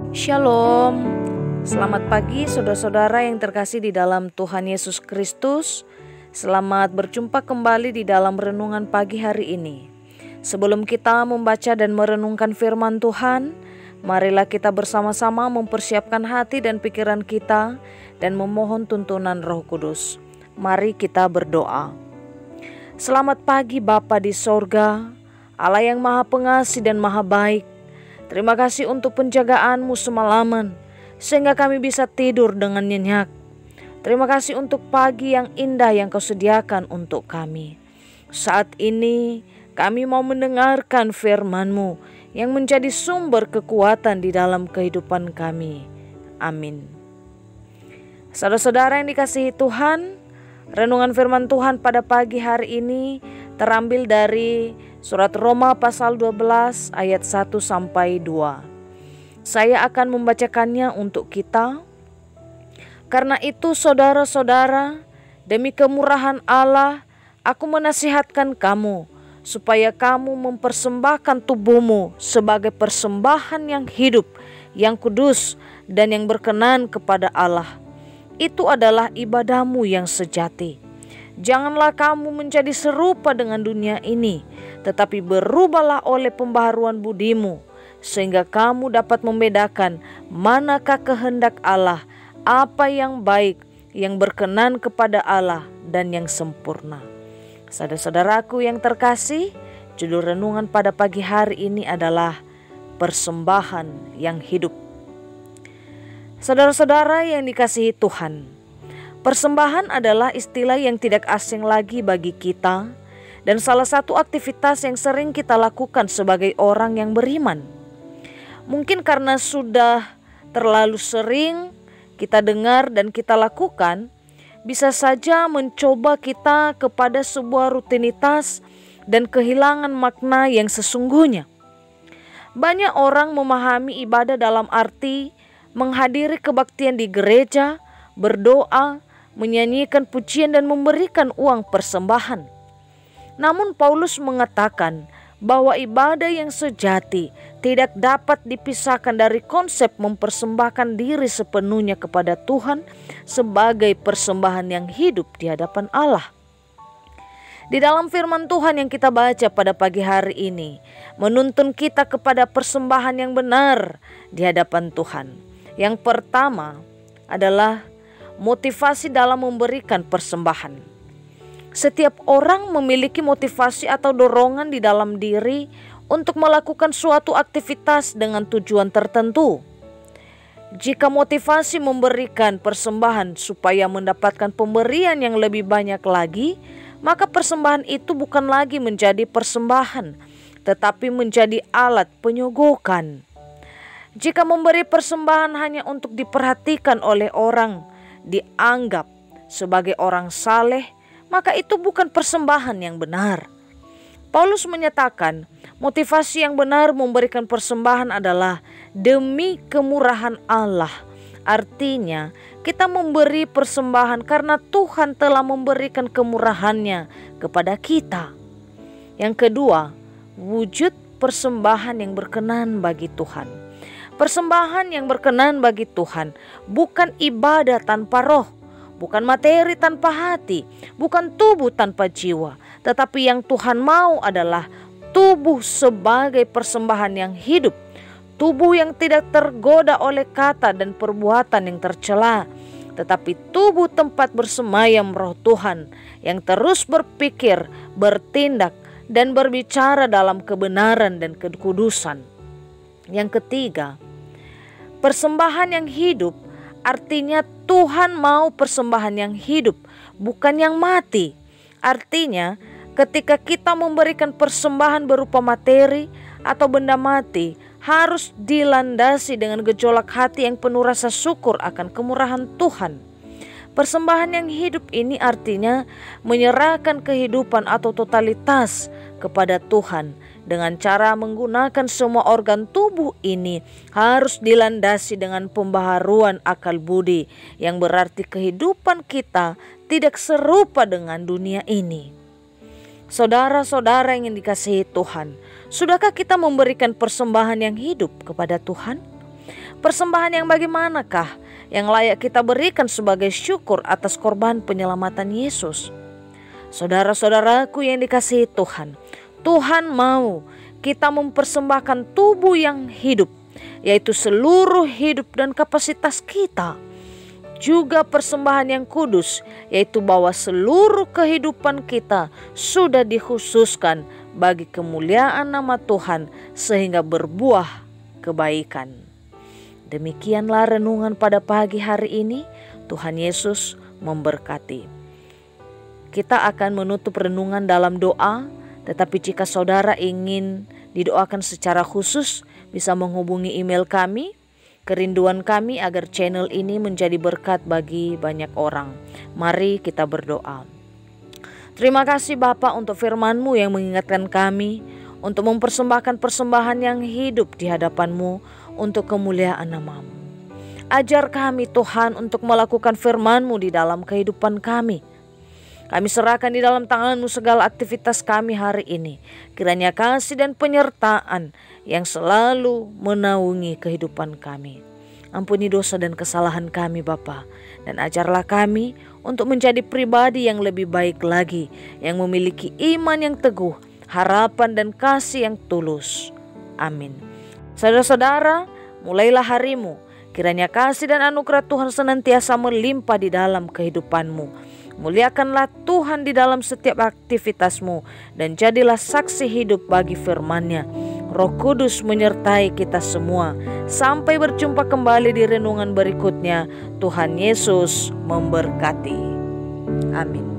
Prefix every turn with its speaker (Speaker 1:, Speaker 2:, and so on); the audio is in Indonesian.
Speaker 1: Shalom, selamat pagi saudara-saudara yang terkasih di dalam Tuhan Yesus Kristus. Selamat berjumpa kembali di dalam renungan pagi hari ini. Sebelum kita membaca dan merenungkan firman Tuhan, marilah kita bersama-sama mempersiapkan hati dan pikiran kita dan memohon tuntunan Roh Kudus. Mari kita berdoa. Selamat pagi Bapa di sorga, Allah yang maha pengasih dan maha baik. Terima kasih untuk penjagaan-Mu semalaman, sehingga kami bisa tidur dengan nyenyak. Terima kasih untuk pagi yang indah yang Kau sediakan untuk kami. Saat ini kami mau mendengarkan firman-Mu yang menjadi sumber kekuatan di dalam kehidupan kami. Amin. Saudara-saudara yang dikasihi Tuhan, renungan firman Tuhan pada pagi hari ini terambil dari Surat Roma pasal 12 ayat 1 sampai 2. Saya akan membacakannya untuk kita. Karena itu saudara-saudara, demi kemurahan Allah, aku menasihatkan kamu supaya kamu mempersembahkan tubuhmu sebagai persembahan yang hidup, yang kudus, dan yang berkenan kepada Allah. Itu adalah ibadahmu yang sejati. Janganlah kamu menjadi serupa dengan dunia ini, tetapi berubahlah oleh pembaharuan budimu, sehingga kamu dapat membedakan manakah kehendak Allah, apa yang baik, yang berkenan kepada Allah, dan yang sempurna. Saudara-saudaraku yang terkasih, judul renungan pada pagi hari ini adalah persembahan yang hidup. Saudara-saudara yang dikasihi Tuhan, persembahan adalah istilah yang tidak asing lagi bagi kita dan salah satu aktivitas yang sering kita lakukan sebagai orang yang beriman. Mungkin karena sudah terlalu sering kita dengar dan kita lakukan, bisa saja mencoba kita kepada sebuah rutinitas dan kehilangan makna yang sesungguhnya. Banyak orang memahami ibadah dalam arti menghadiri kebaktian di gereja, berdoa, menyanyikan pujian dan memberikan uang persembahan. Namun Paulus mengatakan bahwa ibadah yang sejati tidak dapat dipisahkan dari konsep mempersembahkan diri sepenuhnya kepada Tuhan sebagai persembahan yang hidup di hadapan Allah. Di dalam firman Tuhan yang kita baca pada pagi hari ini, menuntun kita kepada persembahan yang benar di hadapan Tuhan. Yang pertama adalah motivasi dalam memberikan persembahan. Setiap orang memiliki motivasi atau dorongan di dalam diri untuk melakukan suatu aktivitas dengan tujuan tertentu. Jika motivasi memberikan persembahan supaya mendapatkan pemberian yang lebih banyak lagi, maka persembahan itu bukan lagi menjadi persembahan, tetapi menjadi alat penyogokan. Jika memberi persembahan hanya untuk diperhatikan oleh orang, dianggap sebagai orang saleh, maka itu bukan persembahan yang benar. Paulus menyatakan motivasi yang benar memberikan persembahan adalah demi kemurahan Allah. Artinya kita memberi persembahan karena Tuhan telah memberikan kemurahannya kepada kita. Yang kedua, wujud persembahan yang berkenan bagi Tuhan. Persembahan yang berkenan bagi Tuhan bukan ibadah tanpa roh, bukan materi tanpa hati, bukan tubuh tanpa jiwa. Tetapi yang Tuhan mau adalah tubuh sebagai persembahan yang hidup, tubuh yang tidak tergoda oleh kata dan perbuatan yang tercela, tetapi tubuh tempat bersemayam roh Tuhan yang terus berpikir, bertindak, dan berbicara dalam kebenaran dan kekudusan. Yang ketiga, persembahan yang hidup artinya Tuhan mau persembahan yang hidup, bukan yang mati. Artinya ketika kita memberikan persembahan berupa materi atau benda mati, harus dilandasi dengan gejolak hati yang penuh rasa syukur akan kemurahan Tuhan. Persembahan yang hidup ini artinya menyerahkan kehidupan atau totalitas kepada Tuhan. Dengan cara menggunakan semua organ tubuh ini harus dilandasi dengan pembaharuan akal budi, yang berarti kehidupan kita tidak serupa dengan dunia ini. Saudara-saudara yang dikasihi Tuhan, sudahkah kita memberikan persembahan yang hidup kepada Tuhan? Persembahan yang bagaimanakah yang layak kita berikan sebagai syukur atas korban penyelamatan Yesus? Saudara-saudaraku yang dikasihi Tuhan, Tuhan mau kita mempersembahkan tubuh yang hidup, yaitu seluruh hidup dan kapasitas kita. Juga persembahan yang kudus, yaitu bahwa seluruh kehidupan kita sudah dikhususkan bagi kemuliaan nama Tuhan sehingga berbuah kebaikan. Demikianlah renungan pada pagi hari ini. Tuhan Yesus memberkati. Kita akan menutup renungan dalam doa, tetapi jika saudara ingin didoakan secara khusus, bisa menghubungi email kami. Kerinduan kami agar channel ini menjadi berkat bagi banyak orang. Mari kita berdoa. Terima kasih Bapa untuk firman-Mu yang mengingatkan kami untuk mempersembahkan persembahan yang hidup di hadapan-Mu untuk kemuliaan nama-Mu. Ajar kami Tuhan untuk melakukan firman-Mu di dalam kehidupan kami. Kami serahkan di dalam tangan-Mu segala aktivitas kami hari ini. Kiranya kasih dan penyertaan yang selalu menaungi kehidupan kami. Ampuni dosa dan kesalahan kami Bapa, dan ajarlah kami untuk menjadi pribadi yang lebih baik lagi, yang memiliki iman yang teguh, harapan dan kasih yang tulus. Amin. Saudara-saudara, mulailah harimu. Kiranya kasih dan anugerah Tuhan senantiasa melimpah di dalam kehidupanmu. Muliakanlah Tuhan di dalam setiap aktivitasmu dan jadilah saksi hidup bagi firman-Nya. Roh Kudus menyertai kita semua. Sampai berjumpa kembali di renungan berikutnya. Tuhan Yesus memberkati. Amin.